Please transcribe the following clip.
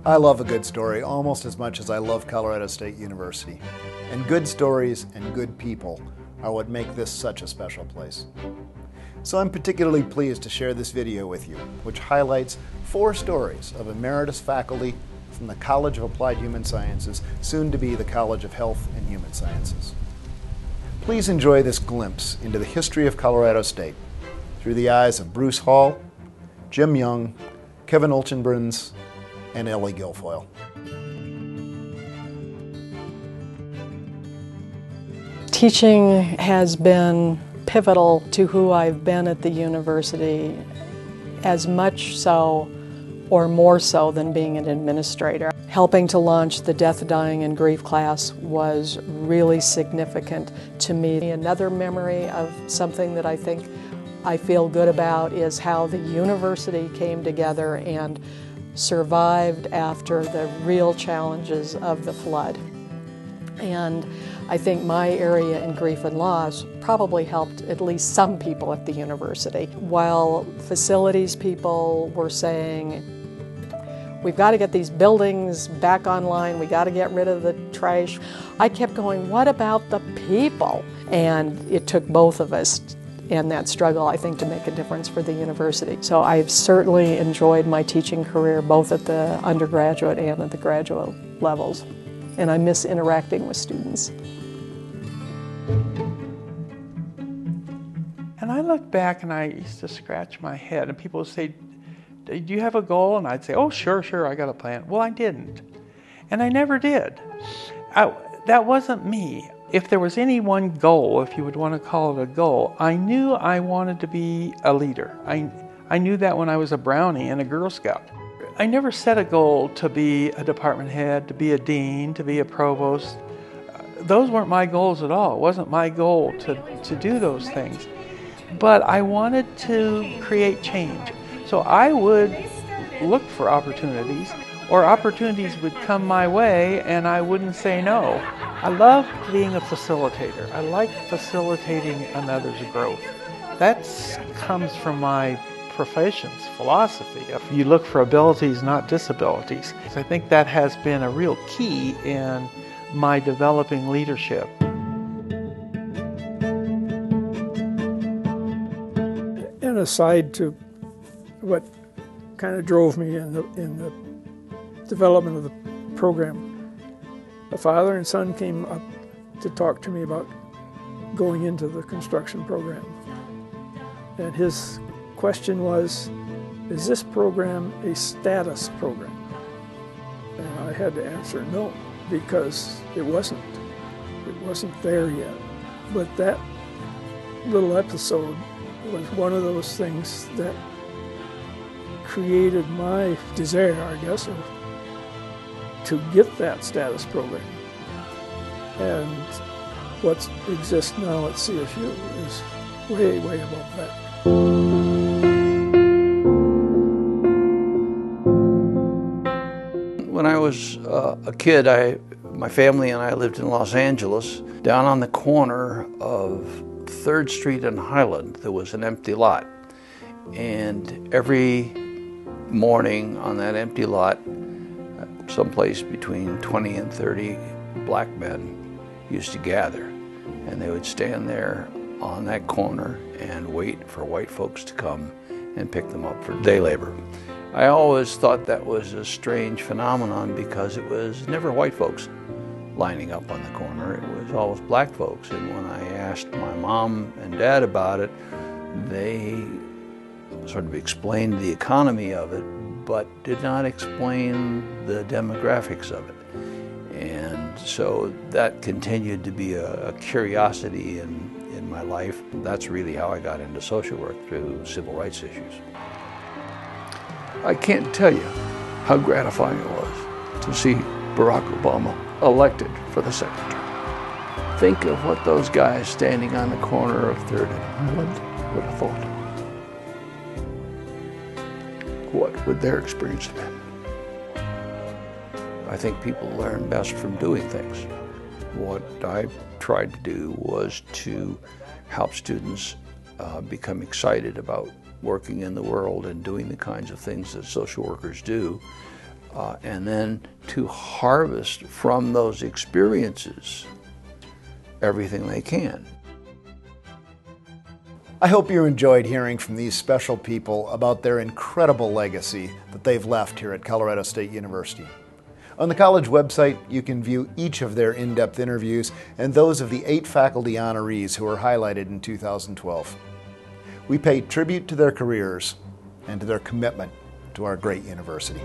I love a good story almost as much as I love Colorado State University. And good stories and good people are what make this such a special place. So I'm particularly pleased to share this video with you, which highlights 4 stories of emeritus faculty from the College of Applied Human Sciences, soon to be the College of Health and Human Sciences. Please enjoy this glimpse into the history of Colorado State through the eyes of Bruce Hall, Jim Young, Kevin Oltjenbruns, and Ellie Gilfoyle. Teaching has been pivotal to who I've been at the university, as much so or more so than being an administrator. Helping to launch the Death, Dying, and Grief class was really significant to me. Another memory of something that I think I feel good about is how the university came together and survived after the real challenges of the flood. And I think my area in grief and loss probably helped at least some people at the university. While facilities people were saying, we've got to get these buildings back online, we got to get rid of the trash, I kept going, what about the people? And it took both of us and that struggle, I think, to make a difference for the university. So I've certainly enjoyed my teaching career both at the undergraduate and at the graduate levels. And I miss interacting with students. And I look back and I used to scratch my head and people would say, do you have a goal? And I'd say, oh, sure, I got a plan. Well, I didn't. And I never did. That wasn't me. If there was any one goal, if you would want to call it a goal, I knew I wanted to be a leader. I knew that when I was a Brownie and a Girl Scout. I never set a goal to be a department head, to be a dean, to be a provost. Those weren't my goals at all. It wasn't my goal to do those things. But I wanted to create change. So I would look for opportunities, or opportunities would come my way and I wouldn't say no. I love being a facilitator. I like facilitating another's growth. That comes from my profession's philosophy. You look for abilities, not disabilities. I think that has been a real key in my developing leadership. And aside to what kind of drove me in the development of the program, the father and son came up to talk to me about going into the construction program. And his question was, is this program a status program? And I had to answer no, because it wasn't there yet. But that little episode was one of those things that created my desire, I guess, to get that status program. And what exists now at CSU is way, way above that. When I was a kid, my family and I lived in Los Angeles. Down on the corner of 3rd Street and Highland, there was an empty lot. And every morning on that empty lot, someplace between 20 and 30 black men used to gather. And they would stand there on that corner and wait for white folks to come and pick them up for day labor. I always thought that was a strange phenomenon because it was never white folks lining up on the corner. It was always black folks. And when I asked my mom and dad about it, they sort of explained the economy of it, but did not explain the demographics of it. And so that continued to be a curiosity in my life. That's really how I got into social work, through civil rights issues. I can't tell you how gratifying it was to see Barack Obama elected for the second term. Think of what those guys standing on the corner of 3rd and Highland would have thought. What would their experience have been? I think people learn best from doing things. What I tried to do was to help students become excited about working in the world and doing the kinds of things that social workers do and then to harvest from those experiences everything they can. I hope you enjoyed hearing from these special people about their incredible legacy that they've left here at Colorado State University. On the college website, you can view each of their in-depth interviews and those of the 8 faculty honorees who were highlighted in 2012. We pay tribute to their careers and to their commitment to our great university.